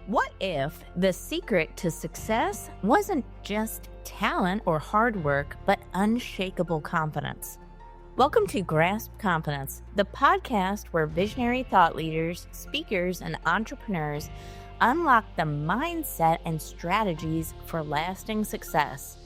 What if the secret to success wasn't just talent or hard work, but unshakable confidence? Welcome to Grasp Confidence, the podcast where visionary thought leaders, speakers, and entrepreneurs unlock the mindset and strategies for lasting success.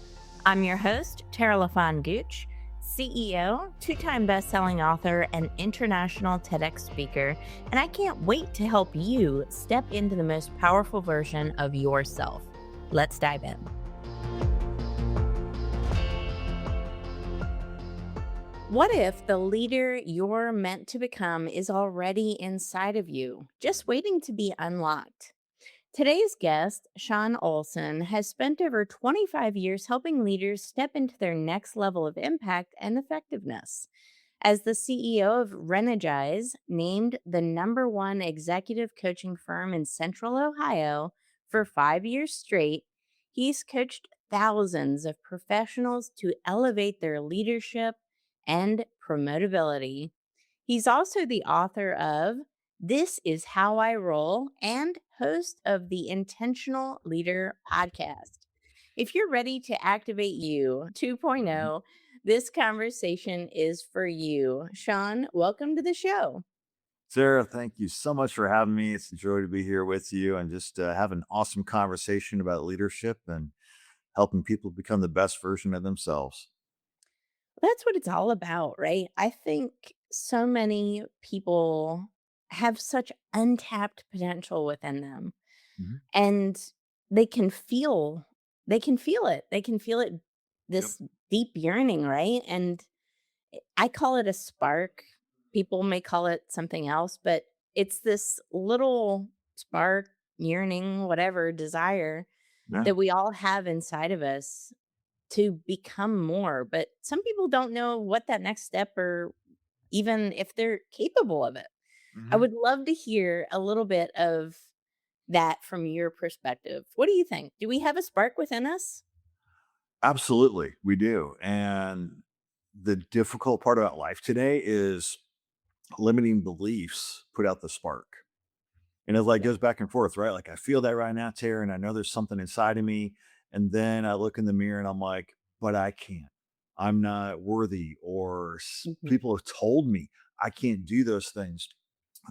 I'm your host, Tara LaFawn Gooch, CEO, two-time best-selling author, and international TEDx speaker, and I can't wait to help you step into the most powerful version of yourself. Let's dive in. What if the leader you're meant to become is already inside of you, just waiting to be unlocked? Today's guest, Sean Olson, has spent over 25 years helping leaders step into their next level of impact and effectiveness. As the CEO of Renergize, named the #1 executive coaching firm in Central Ohio for 5 years straight, he's coached thousands of professionals to elevate their leadership and promotability. He's also the author of This Is How I Roll and host of the Intentional Leader podcast. If you're ready to activate you 2.0, this conversation is for you. Sean, welcome to the show. Sarah, thank you so much for having me. It's a joy to be here with you and just have an awesome conversation about leadership and helping people become the best version of themselves. That's what it's all about, right? I think so many people have such untapped potential within them, Mhm. and they can feel it. They can feel it, Yep. this deep yearning, right? And I call it a spark. People may call it something else, but it's this little spark, yearning, whatever, desire Yeah. that we all have inside of us to become more. But some people don't know what that next step or even if they're capable of it. I Mhm. would love to hear a little bit of that from your perspective. What do you think? Do we have a spark within us? Absolutely, we do. And the difficult part about life today is limiting beliefs put out the spark. And it like Yeah. goes back and forth, right? Like I feel that right now, Tara, and I know there's something inside of me. And then I look in the mirror and I'm like, but I can't. I'm not worthy, or Mhm. people have told me I can't do those things.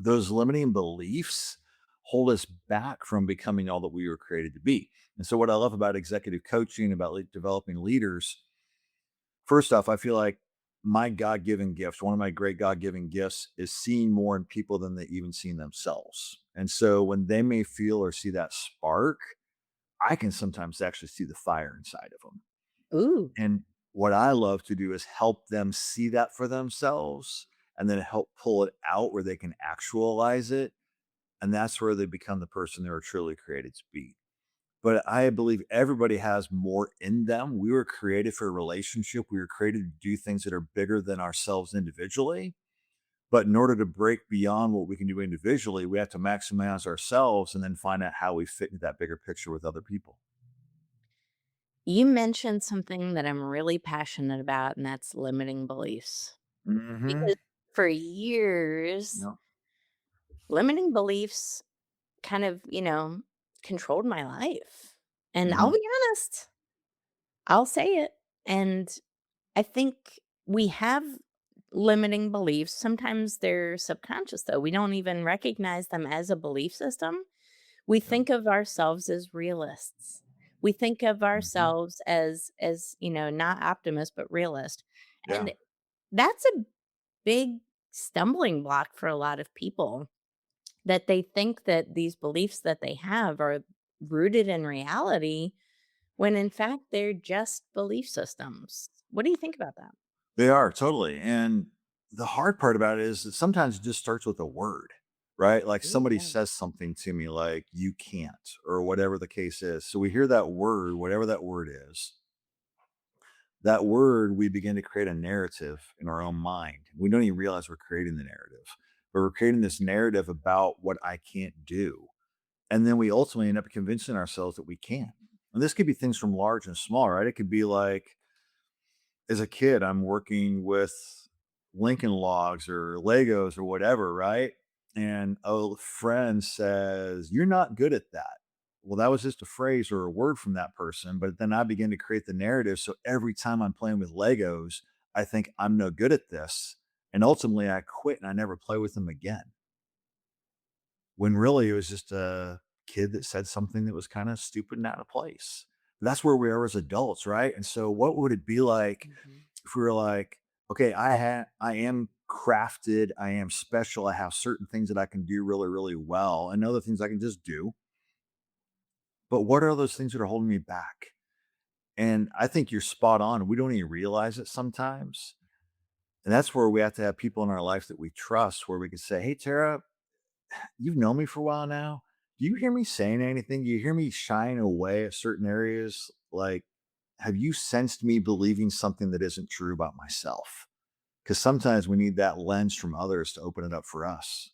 Those limiting beliefs hold us back from becoming all that we were created to be. And so, what I love about executive coaching, about developing leaders, first off, I feel like my God given gift, one of my great God given gifts, is seeing more in people than they even see in themselves. And so when they may feel or see that spark, I can sometimes actually see the fire inside of them. Ooh. And what I love to do is help them see that for themselves and then help pull it out where they can actualize it. And that's where they become the person they were truly created to be. But I believe everybody has more in them. We were created for a relationship. We were created to do things that are bigger than ourselves individually. But in order to break beyond what we can do individually, we have to maximize ourselves and then find out how we fit into that bigger picture with other people. You mentioned something that I'm really passionate about, and that's limiting beliefs. Hmm. Because for years, Yeah. limiting beliefs kind of, controlled my life. And I'll Yeah. be honest, I'll say it. And I think we have limiting beliefs. Sometimes they're subconscious, though. We don't even recognize them as a belief system. We Yeah. think of ourselves as realists. We think of Hmm. ourselves as, not optimist, but realist. Yeah. And that's a big stumbling block for a lot of people, that they think that these beliefs that they have are rooted in reality when in fact they're just belief systems. What do you think about that? They are totally. And the hard part about it is that sometimes it just starts with a word, right? Like Ooh, somebody yeah. says something to me like, you can't, or whatever the case is. So we hear that word, whatever that word is, that word, we begin to create a narrative in our own mind. We don't even realize we're creating the narrative, but we're creating this narrative about what I can't do. And then we ultimately end up convincing ourselves that we can. And this could be things from large and small, right? It could be like, as a kid, I'm working with Lincoln logs or Legos or whatever, right? and a friend says, "You're not good at that." Well, that was just a phrase or a word from that person, but then I begin to create the narrative, so every time I'm playing with Legos, I think I'm no good at this, and ultimately I quit and I never play with them again, when really it was just a kid that said something that was kinda stupid and out of place. That's where we are as adults, right? And so what would it be like Mhm. if we were like, okay, I am crafted, I am special, I have certain things that I can do really, really well, and other things I can just do. But what are those things that are holding me back? And I think you're spot on. We don't even realize it sometimes. And that's where we have to have people in our life that we trust, where we can say, "Hey, Tara, you've known me for a while now. Do you hear me saying anything? Do you hear me shying away at certain areas? Like, have you sensed me believing something that isn't true about myself?" Because sometimes we need that lens from others to open it up for us.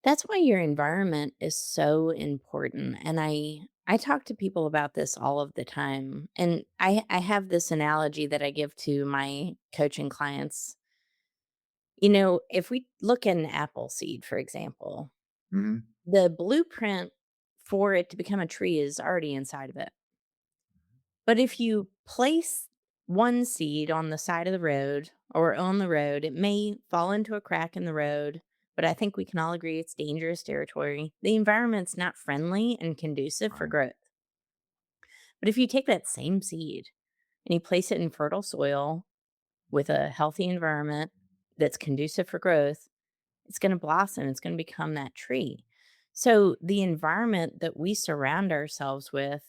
That's why your environment is so important, and I talk to people about this all of the time, and I have this analogy that I give to my coaching clients. If we look at an apple seed, for example, Mhm. the blueprint for it to become a tree is already inside of it. But if you place one seed on the side of the road or on the road, it may fall into a crack in the road, but I think we can all agree it's dangerous territory. The environment's not friendly and conducive for Right. growth. But if you take that same seed and you place it in fertile soil with a healthy environment that's conducive for growth, it's going to blossom. It's going to become that tree. So the environment that we surround ourselves with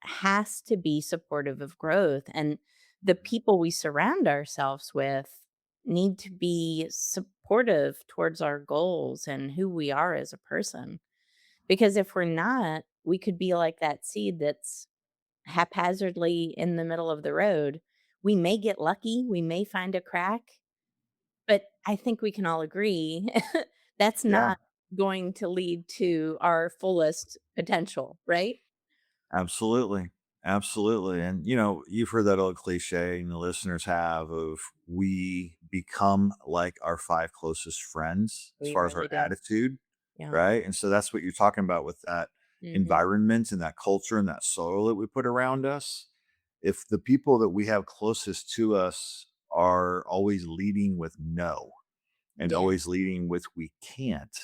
has to be supportive of growth. And the people we surround ourselves with need to be supportive towards our goals and who we are as a person. Because if we're not, we could be like that seed that's haphazardly in the middle of the road. We may get lucky, we may find a crack, but I think we can all agree that's Yeah. not going to lead to our fullest potential, right? Absolutely. Absolutely. And, you've heard that old cliche, and the listeners have, of we become like our five closest friends as We far as our really do. attitude, Yeah. right? And so that's what you're talking about with that Mhm. environment and that culture and that soil that we put around us. If the people that we have closest to us are always leading with no and always Yes. leading with we can't,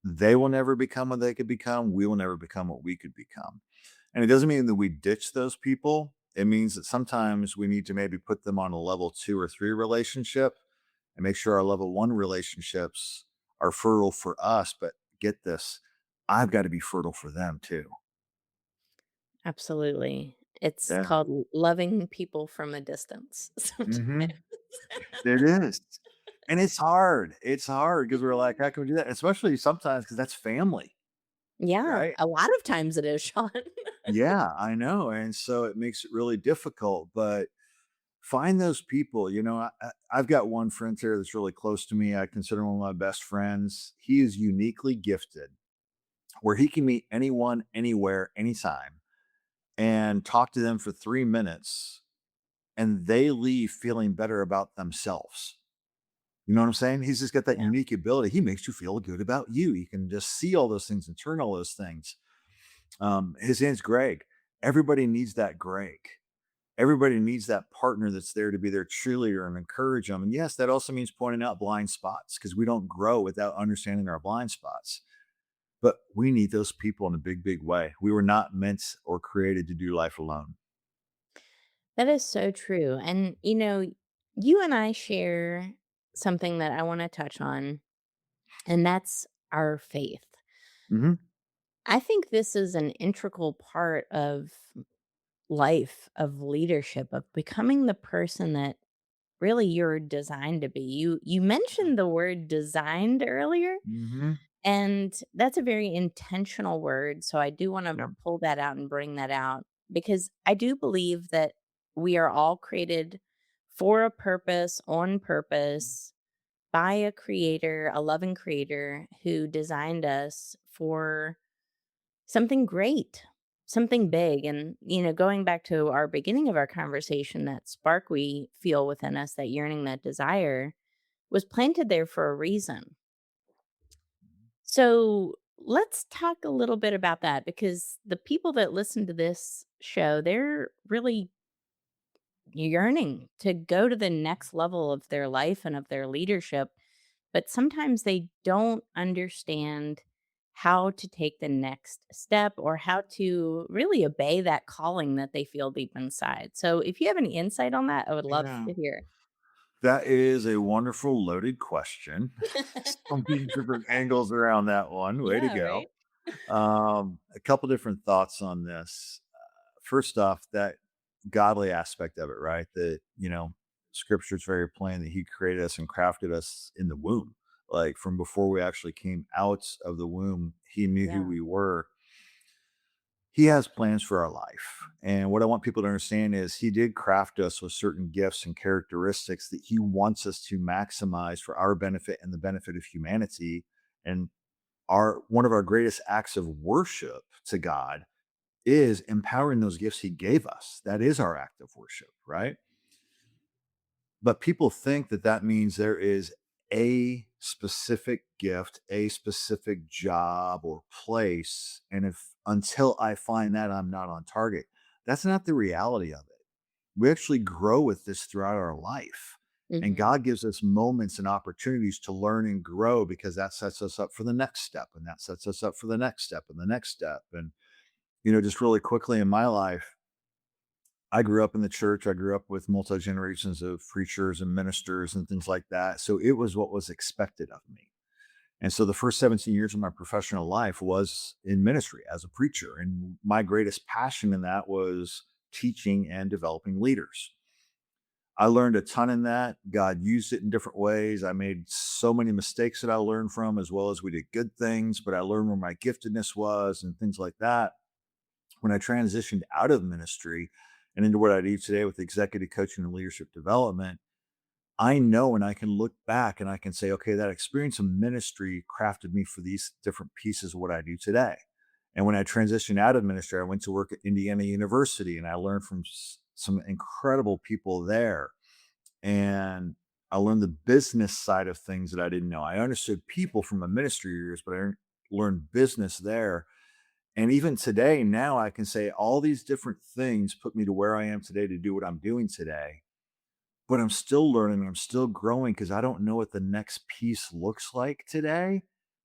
they will never become what they could become. We will never become what we could become. And it doesn't mean that we ditch those people. It means that sometimes we need to maybe put them on a level 2 or 3 relationship and make sure our level 1 relationships are fertile for us. But get this, I've got to be fertile for them too. Absolutely. It's Yeah. called loving people from a distance sometimes. Hmm. It is. And it's hard. It's hard because we're like, how can we do that? Especially sometimes because that's family, Yeah, right? a lot of times it is, Sean. Yeah, I know. And so it makes it really difficult. But find those people. I've got one friend here that's really close to me. I consider him one of my best friends. He is uniquely gifted where he can meet anyone, anywhere, anytime, and talk to them for 3 minutes, and they leave feeling better about themselves. You know what I'm saying? He's just got that Yeah. unique ability. He makes you feel good about you. You can just see all those things and turn all those things. His name's Greg. Everybody needs that Greg. Everybody needs that partner that's there to be their cheerleader and encourage them. And yes, that also means pointing out blind spots because we don't grow without understanding our blind spots. But we need those people in a big, big way. We were not meant or created to do life alone. That is so true, and, you and I share something that I wanna touch on, and that's our faith. Hmm. I think this is an integral part of life, of leadership, of becoming the person that really you're designed to be. You mentioned the word designed earlier, Hmm. and that's a very intentional word, so I do wanna Yep. pull that out and bring that out because I do believe that we are all created for a purpose, on purpose, by a creator, a loving creator who designed us for something great, something big. And, going back to our beginning of our conversation, that spark we feel within us, that yearning, that desire was planted there for a reason. So let's talk a little bit about that because the people that listen to this show, they're really yearning to go to the next level of their life and of their leadership. But sometimes they don't understand how to take the next step or how to really obey that calling that they feel deep inside. So if you have any insight on that, I would love Yeah. to hear That is a wonderful loaded question. it. So many different angles around that one. Way to Yeah, go. right? A couple different thoughts on this. First off, that godly aspect of it, right? That, scripture is very plain that he created us and crafted us in the womb. Like from before we actually came out of the womb, he knew who Yeah. we were. He has plans for our life. And what I want people to understand is he did craft us with certain gifts and characteristics that he wants us to maximize for our benefit and the benefit of humanity. And our one of our greatest acts of worship to God is empowering those gifts he gave us. That is our act of worship, right? But people think that that means there is a specific gift, a specific job or place. And if until I find that, I'm not on target. That's not the reality of it. We actually grow with this throughout our life. And Mhm. God gives us moments and opportunities to learn and grow because that sets us up for the next step. And that sets us up for the next step and the next step. And, just really quickly in my life, I grew up in the church. I grew up with multi generations of preachers and ministers and things like that. So it was what was expected of me. And so the first 17 years of my professional life was in ministry as a preacher. And my greatest passion in that was teaching and developing leaders. I learned a ton in that. God used it in different ways. I made so many mistakes that I learned from, as well as we did good things, but I learned where my giftedness was and things like that. When I transitioned out of ministry and into what I do today with executive coaching and leadership development, I know and I can look back and I can say, okay, that experience of ministry crafted me for these different pieces of what I do today. And when I transitioned out of ministry, I went to work at Indiana University and I learned from some incredible people there. And I learned the business side of things that I didn't know. I understood people from my ministry years, but I learned business there. And even today, now I can say all these different things put me to where I am today to do what I'm doing today. But I'm still learning, I'm still growing because I don't know what the next piece looks like today,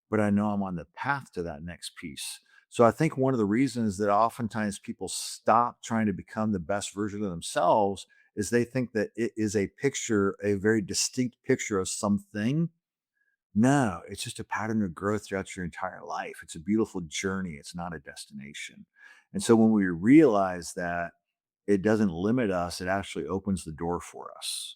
but I know I'm on the path to that next piece. So I think one of the reasons that oftentimes people stop trying to become the best version of themselves is they think that it is a picture, a very distinct picture of something. No, it's just a pattern of growth throughout your entire life. It's a beautiful journey. It's not a destination. And so when we realize that it doesn't limit us, it actually opens the door for us.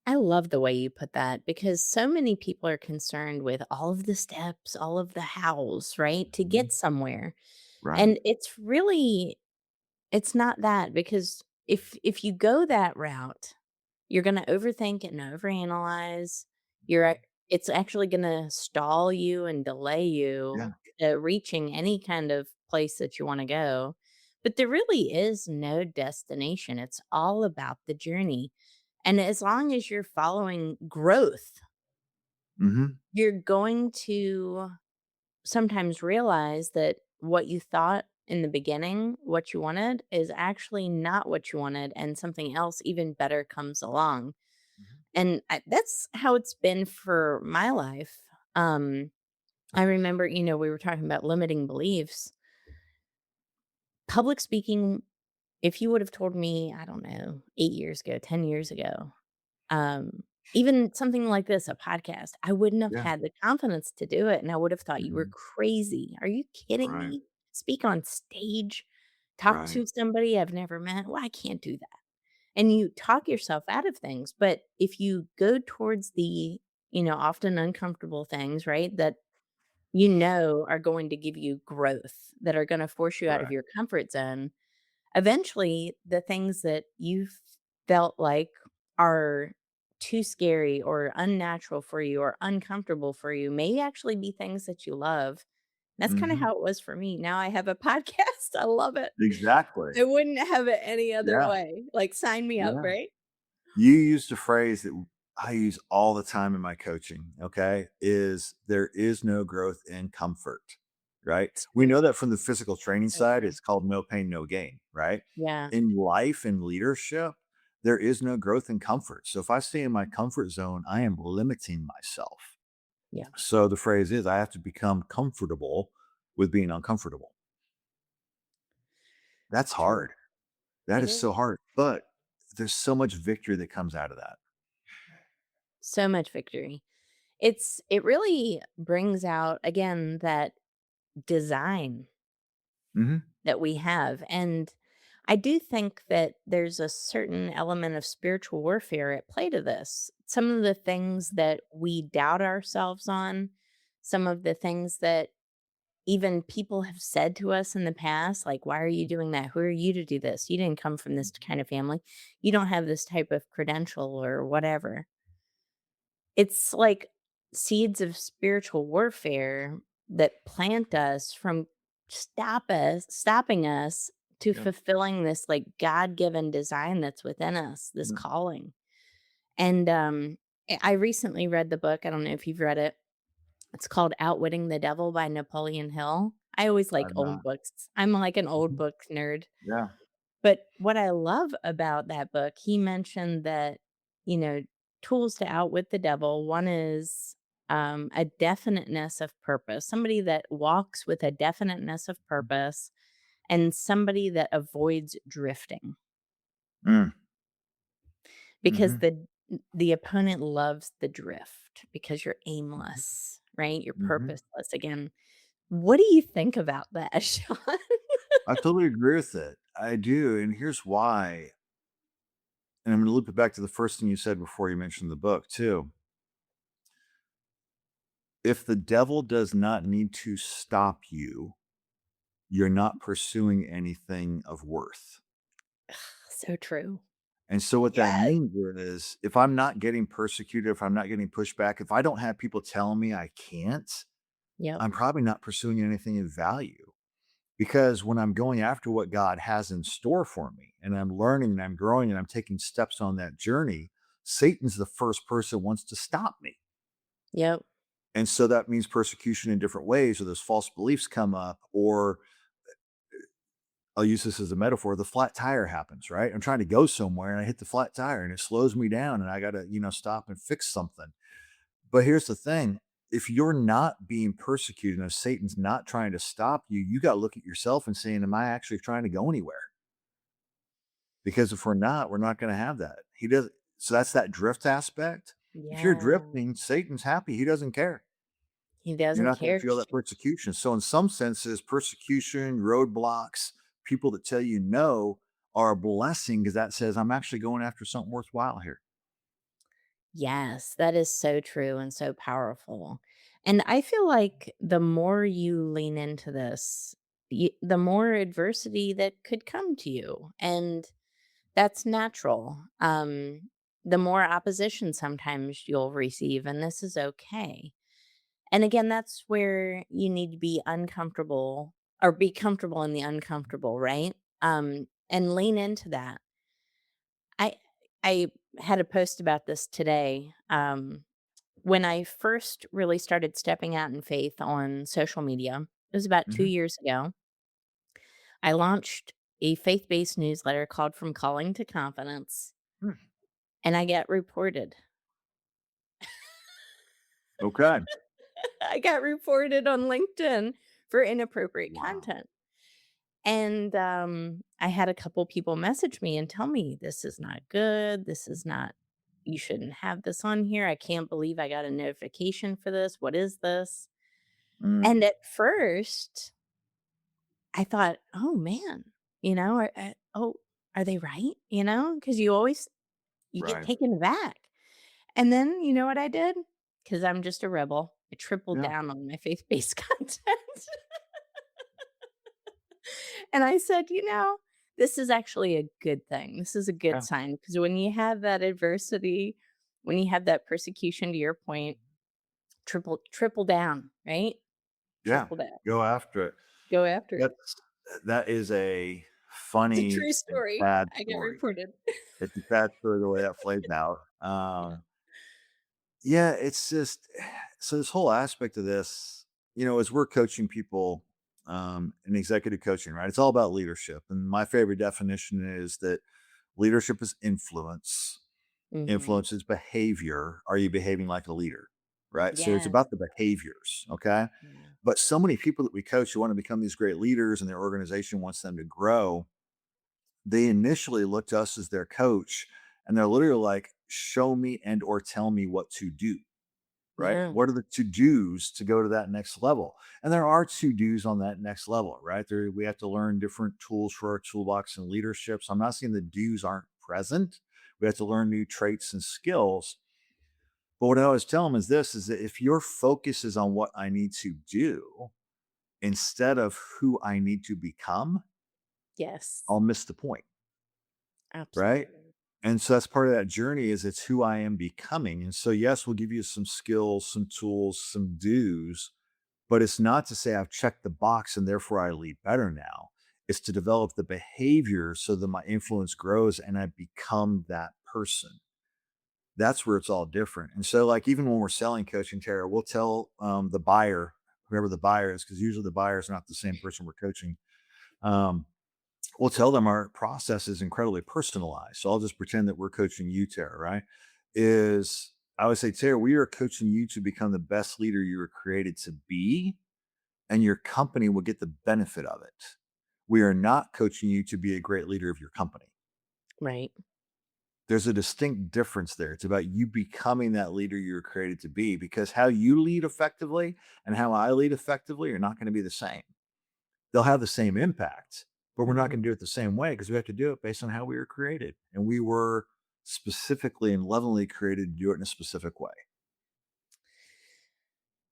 I love the way you put that because so many people are concerned with all of the steps, all of the hows, right? To Mhm. get somewhere. Right. And it's not that because if you go that route, you're gonna overthink and overanalyze. It's actually gonna stall you and delay Yeah. you reaching any kind of place that you wanna go. But there really is no destination. It's all about the journey. And as long as you're following growth, Mhm. you're going to sometimes realize that what you thought in the beginning, what you wanted, is actually not what you wanted, and something else even better comes along. Mhm. And that's how it's been for my life. I remember, we were talking about limiting beliefs. Public speaking, if you would have told me, I don't know, 8 years ago, 10 years ago, um, even something like this, a podcast, I wouldn't have Yeah. had the confidence to do it. And I would have thought you were Mhm. crazy. Are you kidding Right. me? Speak on stage, talk Right. to somebody I've never met. Well, I can't do that. And you talk yourself out of things. But if you go towards the, often uncomfortable things, right, that are going to give you growth, that are going to force you out of Right. your comfort zone, eventually the things that you felt like are too scary or unnatural for you or uncomfortable for you may actually be things that you love. That's kind of Mhm. how it was for me. Now I have a podcast. I love it. Exactly. I wouldn't have it any other Yeah. way. Like, sign me up, Yeah. right? You used a phrase that I use all the time in my coaching, okay, is there is no growth in comfort, right? So We know that from the physical training so side, true. it's called no pain, no gain, right? Yeah. In life and leadership, there is no growth in comfort. So if I stay in my comfort zone, I am limiting myself. Yeah. So the phrase is I have to become comfortable with being uncomfortable. That's True. hard. That It is so is. hard, but there's so much victory that comes out of that. So much victory. It really brings out again that design Mhm. that we have. And I do think that there's a certain element of spiritual warfare at play to this. Some of the things that we doubt ourselves on, some of the things that even people have said to us in the past, like, why are you doing that? Who are you to do this? You didn't come from this kind of family. You don't have this type of credential or whatever. It's like seeds of spiritual warfare that plant us from stopping us to Yep. fulfilling this, like, God-given design that's within us, this Yep. calling. And, I recently read the book, I don't know if you've read it. It's called Outwitting the Devil by Napoleon Hill. I always like I'm old not. books. I'm like an old Mhm. book nerd. Yeah. But what I love about that book, he mentioned that, you know, tools to outwit the devil, one is a definiteness of purpose, somebody that walks with a definiteness of purpose, and somebody that avoids drifting Mm. because Mhm. the opponent loves the drift because you're Mhm. aimless, right? You're Mhm. purposeless. Again, what do you think about that, Sean? I totally agree with it. I do, and here's why. And I'm gonna loop it back to the first thing you said before you mentioned the book too. If the devil does not need to stop you, you're not pursuing anything of worth. So true. And so what that Yes. means is if I'm not getting persecuted, if I'm not getting pushed back, if I don't have people telling me I can't, Yep. I'm probably not pursuing anything of value. Because when I'm going after what God has in store for me and I'm learning and I'm growing and I'm taking steps on that journey, Satan's the first person who wants to stop me. Yep. And so that means persecution in different ways, or those false beliefs come up, or I'll use this as a metaphor. The flat tire happens, right? I'm trying to go somewhere and I hit the flat tire and it slows me down and I got to, stop and fix something. But here's the thing. If you're not being persecuted and if Satan's not trying to stop you, you got to look at yourself and saying, am I actually trying to go anywhere? Because if we're not, we're not gonna have that. He does so that's that drift aspect. If you're Yeah. drifting, Satan's happy, he doesn't care. He You're doesn't not gonna care. feel that persecution. So in some senses, persecution, roadblocks, people that tell you no are a blessing because that says, "I'm actually going after something worthwhile here." Yes, that is so true and so powerful. And I feel like the more you lean into this, the more adversity that could come to you. And that's natural. The more opposition sometimes you'll receive, and this is okay. And again, that's where you need to be uncomfortable or be comfortable in the uncomfortable, right? And lean into that. I I had a post about this today. When I first really started stepping out in faith on social media, it was about 2 Mhm. years ago. I launched a faith-based newsletter called From Calling to Confidence, Hmm. and I got reported. Okay. I got reported on LinkedIn for inappropriate Wow. content. And I had a couple people message me and tell me, "This is not good. This is not you shouldn't have this on here. I can't believe I got a notification for this. What is this?" Mm. And at first, I thought, "Oh, man, oh, are they right?" Because you get Right. taken aback. And then you know what I did? Because 'Cause I'm just a rebel. I tripled Yeah. down on my faith-based content. And I said, this is actually a good thing. This is a good Yeah. sign because when you have that adversity, when you have that persecution to your point, triple down, right? Yeah. Triple down. Go after it. Go after it. That's that is a It's a funny true and story. sad I got story. reported. It's a sad story the way that plays out. Yeah, it's just so this whole aspect of this, as we're coaching people in executive coaching, right? It's all about leadership. And my favorite definition is that leadership is influence. Mhm. Influence is behavior. Are you behaving like a leader? Right. So it's Yes. about the behaviors. Okay. Yeah. But so many people that we coach who want to become these great leaders and their organization wants them to grow, they initially look to us as their coach and they're literally like, show me and or tell me what to do. Right? Yeah. What are the to dos to go to that next level? And there are to dos on that next level, right? We have to learn different tools for our toolbox and leadership. So I'm not saying the do's aren't present. We have to learn new traits and skills. But what I always tell them is this is that if your focus is on what I need to do instead of who I need to become, Yes. I'll miss the point, right? Absolutely. And so that's part of that journey is it's who I am becoming. And so yes, we'll give you some skills, some tools, some do's. But it's not to say I've checked the box and therefore I lead better now. It's to develop the behavior so that my influence grows and I become that person. That's where it's all different. And so, like, even when we're selling coaching, Tara, we'll tell the buyer, whoever the buyer is, because usually the buyer is not the same person we're coaching. Um, we'll tell them our process is incredibly personalized. So I'll just pretend that we're coaching you, Tara, right? Is I would say, Tara, we are coaching you to become the best leader you were created to be and your company will get the benefit of it. We are not coaching you to be a great leader of your company. Right. There's a distinct difference there. It's about you becoming that leader you were created to be because how you lead effectively and how I lead effectively are not going to be the same. They'll have the same impact, but we're not Mhm. going to do it the same way because we have to do it based on how we were created. And we were specifically and lovingly created to do it in a specific way.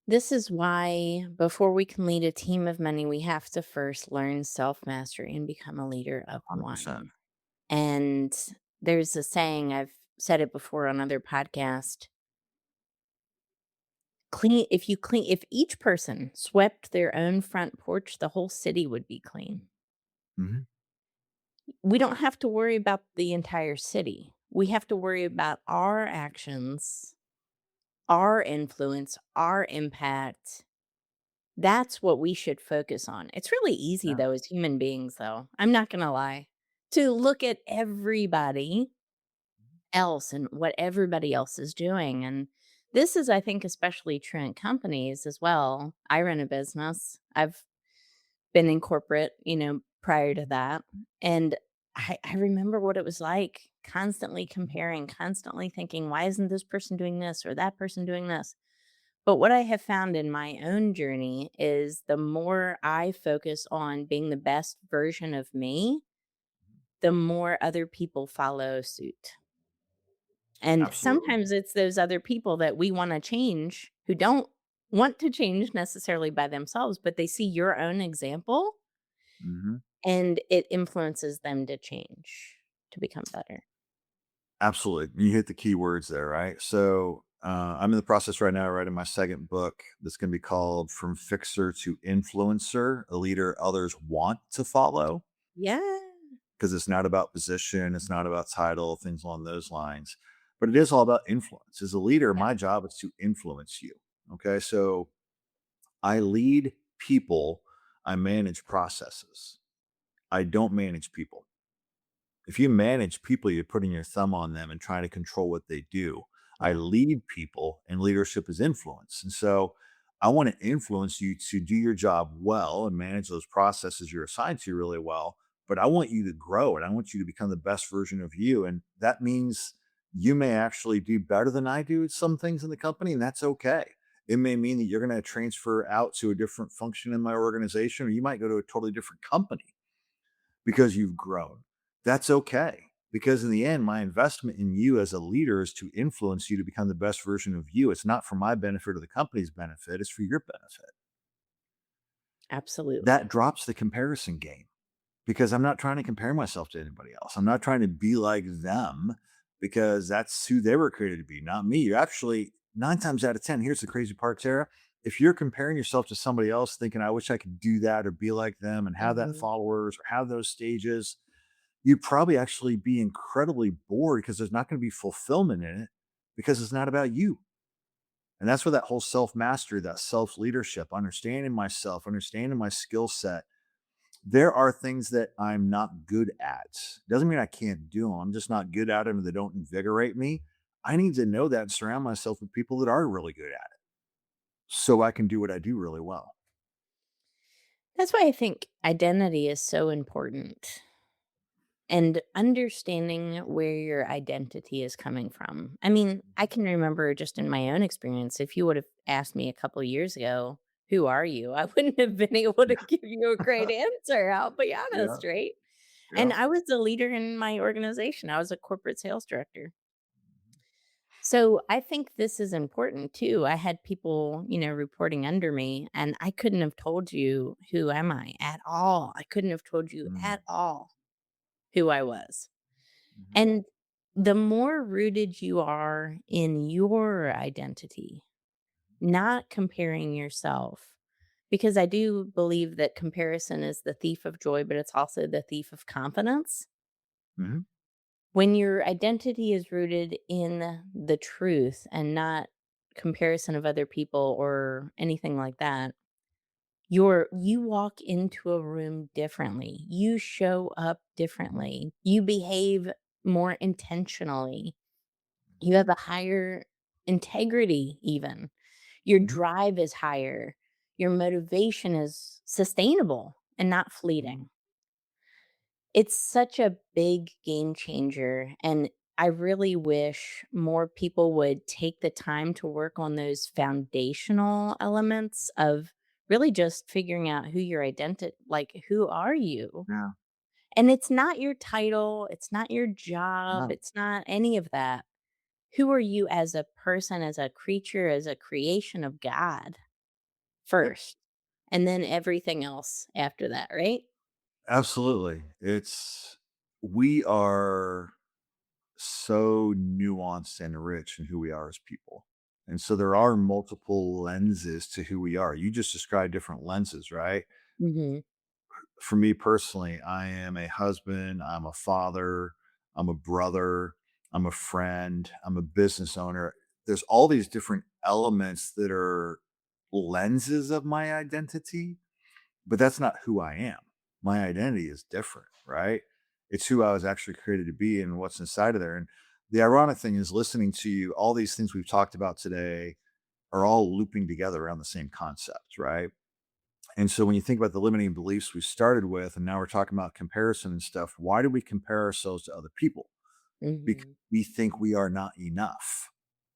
This is why before we can lead a team of many, we have to first learn self-mastery and become a leader of 100%. one. And there's a saying, I've said it before on other podcasts, if each person swept their own front porch, the whole city would be clean. Mhm. We don't have to worry about the entire city. We have to worry about our actions, our influence, our impact. That's what we should focus on. It's really easy Yeah. though as human beings though. I'm not going to lie. To look at everybody else and what everybody else is doing. And this is, I think, especially true in companies as well. I run a business. I've been in corporate, prior to that. And I remember what it was like constantly comparing, constantly thinking, why isn't this person doing this or that person doing this? But what I have found in my own journey is the more I focus on being the best version of me, the more other people follow suit. And Absolutely. sometimes it's those other people that we wanna change who don't want to change necessarily by themselves, but they see your own example, Mhm. and it influences them to change, to become better. Absolutely. You hit the key words there, right? So I'm in the process right now of writing my second book that's going to be called From Fixer to Influencer, a leader others want to follow. Yeah. Because it's not about position, it's not about title, things along those lines. But it is all about influence. As a leader, Yeah. my job is to influence you. Okay. So I lead people, I manage processes. I don't manage people. If you manage people, you're putting your thumb on them and trying to control what they do. I Yeah. lead people, and leadership is influence. And so I want to influence you to do your job well and manage those processes you're assigned to really well. But I want you to grow and I want you to become the best version of you. And that means you may actually do better than I do at some things in the company, and that's okay. It may mean that you're going to transfer out to a different function in my organization, or you might go to a totally different company because you've grown. That's okay. Because in the end, my investment in you as a leader is to influence you to become the best version of you. It's not for my benefit or the company's benefit, it's for your benefit. That Absolutely. drops the comparison game because I'm not trying to compare myself to anybody else. I'm not trying to be like them because that's who they were created to be, not me. You're actually 9 times out of 10. Here's the crazy part, Tara. If you're comparing yourself to somebody else thinking, I wish I could do that or be like them and have that Mhm. followers or have those stages, you'd probably actually be incredibly bored because there's not going to be fulfillment in it because it's not about you. And that's where that whole self mastery, that self leadership, understanding myself, understanding my skill set. There are things that I'm not good at. Doesn't mean I can't do them. I'm just not good at them and they don't invigorate me. I need to know that and surround myself with people that are really good at it so I can do what I do really well. That's why I think identity is so important. And understanding where your identity is coming from. I mean, I can remember just in my own experience, if you would have asked me a couple years ago, "Who are you?" I wouldn't have been able to Yeah. give you a great answer, I'll be Yeah. honest, right? And Yeah. I was the leader in my organization. I was a corporate sales director. So I think this is important too. I had people, reporting under me, and I couldn't have told you who am I at all. I couldn't have told you Mm. at all who I was. Mhm. And the more rooted you are in your identity, not comparing yourself, because I do believe that comparison is the thief of joy, but it's also the thief of confidence. Mhm. When your identity is rooted in the truth and not comparison of other people or anything like that, you walk into a room differently. You show up differently. You behave more intentionally. You have a higher integrity even. Your Mhm. drive is higher. Your motivation is sustainable and not Mhm. fleeting. It's such a big game changer, and I really wish more people would take the time to work on those foundational elements of really just figuring out who your identity, like, who are you? Yeah. And it's not your title, it's not your job, No. it's not any of that. Who are you as a person, as a creature, as a creation of God Yep. first, and then everything else after that, right? Absolutely. We are so nuanced and rich in who we are as people. And so there are multiple lenses to who we are. You just described different lenses, right? Mhm. For me personally, I am a husband, I'm a father, I'm a brother, I'm a friend, I'm a business owner. There's all these different elements that are lenses of my identity, but that's not who I am. My identity is different, right? It's who I was actually created to be and what's inside of there. And the ironic thing is listening to you, all these things we've talked about today are all looping together around the same concept, right? And so when you think about the limiting beliefs we started with, and now we're talking about comparison and stuff, why do we compare ourselves to other people? Because Mhm. we think we are not enough.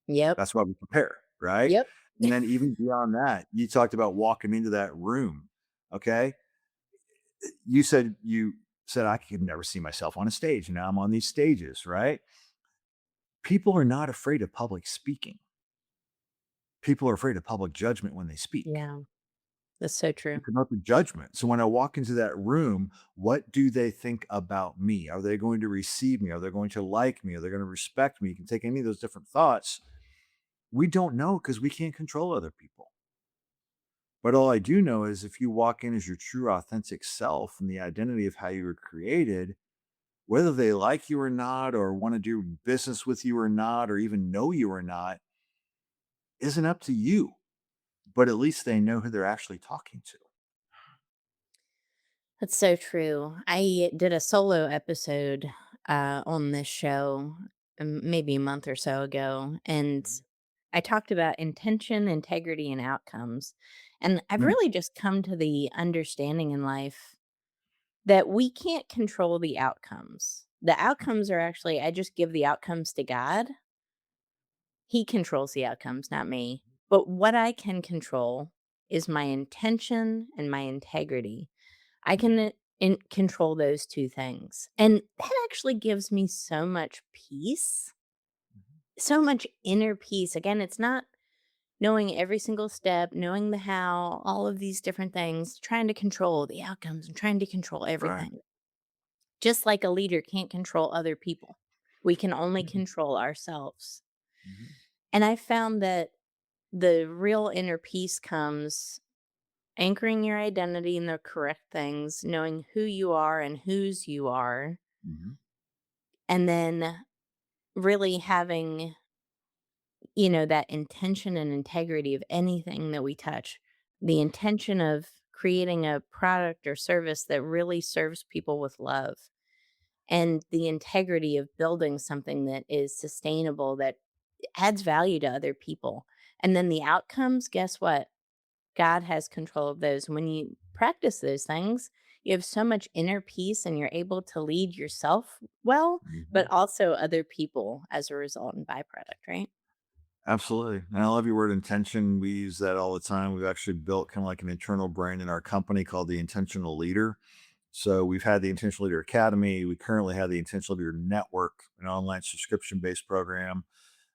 Yep. That's why we compare, right? Yep. And then even beyond that, you talked about walking into that room. Okay. You said I could never see myself on a stage. And now I'm on these stages, right? People are not afraid of public speaking. People are afraid of public judgment when they speak. Yeah, that's so true. It's about the judgment. So when I walk into that room, what do they think about me? Are they going to receive me? Are they going to like me? Are they going to respect me? You can take any of those different thoughts. We don't know because we can't control other people. But all I do know is if you walk in as your true, authentic self and the identity of how you were created, whether they like you or not, or want to do business with you or not, or even know you or not, isn't up to you. But at least they know who they're actually talking to. That's so true. I did a solo episode on this show maybe a month or so ago, and I talked about intention, integrity, and outcomes. And I've Mhm. really just come to the understanding in life that we can't control the outcomes. The outcomes are actually, I just give the outcomes to God. He controls the outcomes, not me. But what I can control is my intention and my integrity. I can control those 2 things. And that actually gives me so much peace, so much inner peace. Again, it's not knowing every single step, knowing the how, all of these different things, trying to control the outcomes and trying to control Right. everything. Just like a leader can't control other people, we can only Mhm. control ourselves. Mhm. And I found that the real inner peace comes anchoring your identity in the correct things, knowing who you are and whose you are, Mhm. and then really having that intention and integrity of anything that we touch, the intention of creating a product or service that really serves people with love, and the integrity of building something that is sustainable, that adds value to other people. And then the outcomes, guess what? God has control of those. When you practice those things, you have so much inner peace and you're able to lead yourself well, but Mhm. also other people as a result and byproduct, right? Absolutely. And I love your word intention. We use that all the time. We've actually built kind of like an internal brand in our company called the Intentional Leader. So we've had the Intentional Leader Academy. We currently have the Intentional Leader Network, an online subscription based program.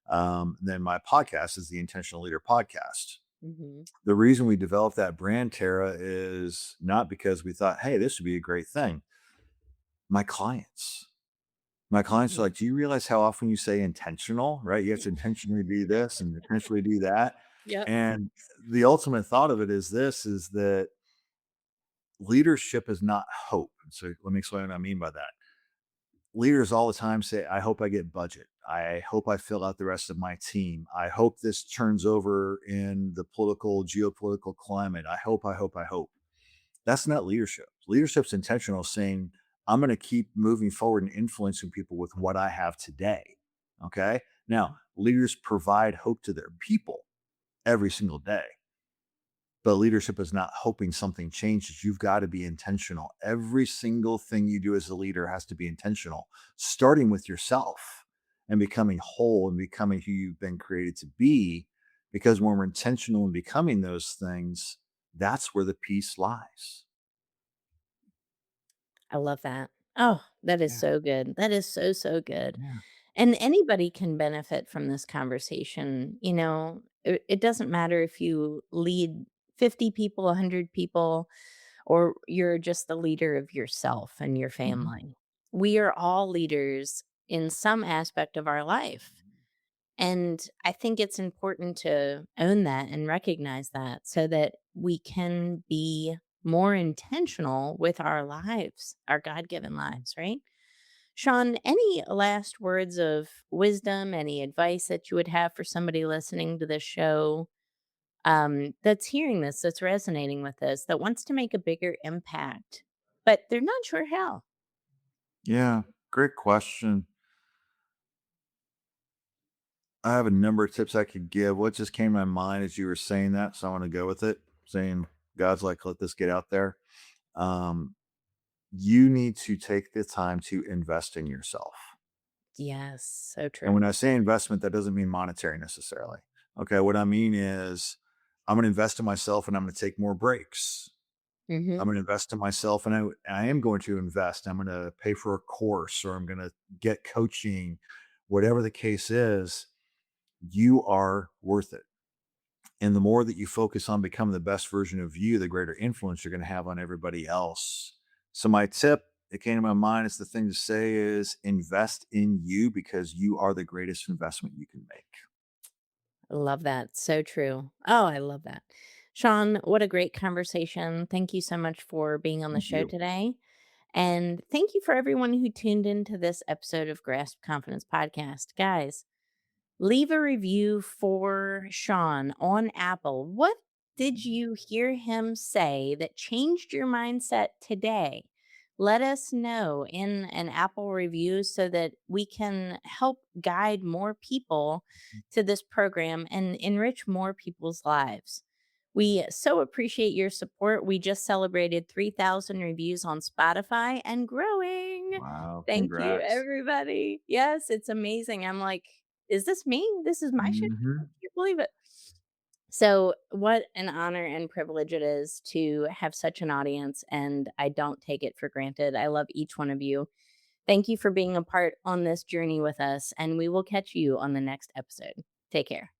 And then my podcast is the Intentional Leader Podcast. Mhm. The reason we developed that brand, Tara, is not because we thought, hey, this would be a great thing. My clients, my clients are Mhm. like, do you realize how often you say intentional, right? You have to intentionally do this and intentionally do that. Yep. And the ultimate thought of it is this is that leadership is not hope. So let me explain what I mean by that. Leaders all the time say, I hope I get budget. I hope I fill out the rest of my team. I hope this turns over in the political, geopolitical climate. I hope. That's not leadership. Leadership's intentional, saying, I'm going to keep moving forward and influencing people with what I have today. Okay. Now, leaders provide hope to their people every single day, but leadership is not hoping something changes. You've got to be intentional. Every single thing you do as a leader has to be intentional, starting with yourself and becoming whole and becoming who you've been created to be. Because when we're intentional in becoming those things, that's where the peace lies. I love that. Oh, that is Yeah. so good. That is so, so good. Yeah. And anybody can benefit from this conversation. It doesn't matter if you lead 50 people, 100 people, or you're just the leader of yourself and your Mhm. family. We are all leaders in some aspect of our life. And I think it's important to own that and recognize that so that we can be more intentional with our lives, our God given lives, right? Sean, any last words of wisdom, any advice that you would have for somebody listening to this show, that's hearing this, that's resonating with this, that wants to make a bigger impact, but they're not sure how? Yeah, great question. I have a number of tips I could give. What just came to my mind as you were saying that, so I want to go with it. Saying God's like, let this get out there. Um, you need to take the time to invest in yourself. Yes, so And true. when I say investment, that doesn't mean monetary necessarily. Okay, what I mean is I'm going to invest in myself and I'm going to take more breaks. I'm Hmm. going to invest in myself and I am going to invest. I'm going to pay for a course or I'm going to get coaching, whatever the case is. You are worth it. And the more that you focus on becoming the best version of you, the greater influence you're going to have on everybody else. So, my tip that came to my mind is the thing to say is invest in you because you are the greatest investment you can make. I love that. So true. Oh, I love that. Sean, what a great conversation. Thank you so much for being on the Thank show you. today. And thank you for everyone who tuned into this episode of Grasp Confidence Podcast. Guys, leave a review for Sean on Apple. What did you hear him say that changed your mindset today? Let us know in an Apple review so that we can help guide more people to this program and enrich more people's lives. We so appreciate your support. We just celebrated 3,000 reviews on Spotify and growing. Wow. Thank you, Congrats. everybody. Yes, it's amazing. I'm like, is this me? This is my show? I Hmm. can't believe it. So, what an honor and privilege it is to have such an audience, and I don't take it for granted. I love each one of you. Thank you for being a part on this journey with us, and we will catch you on the next episode. Take care.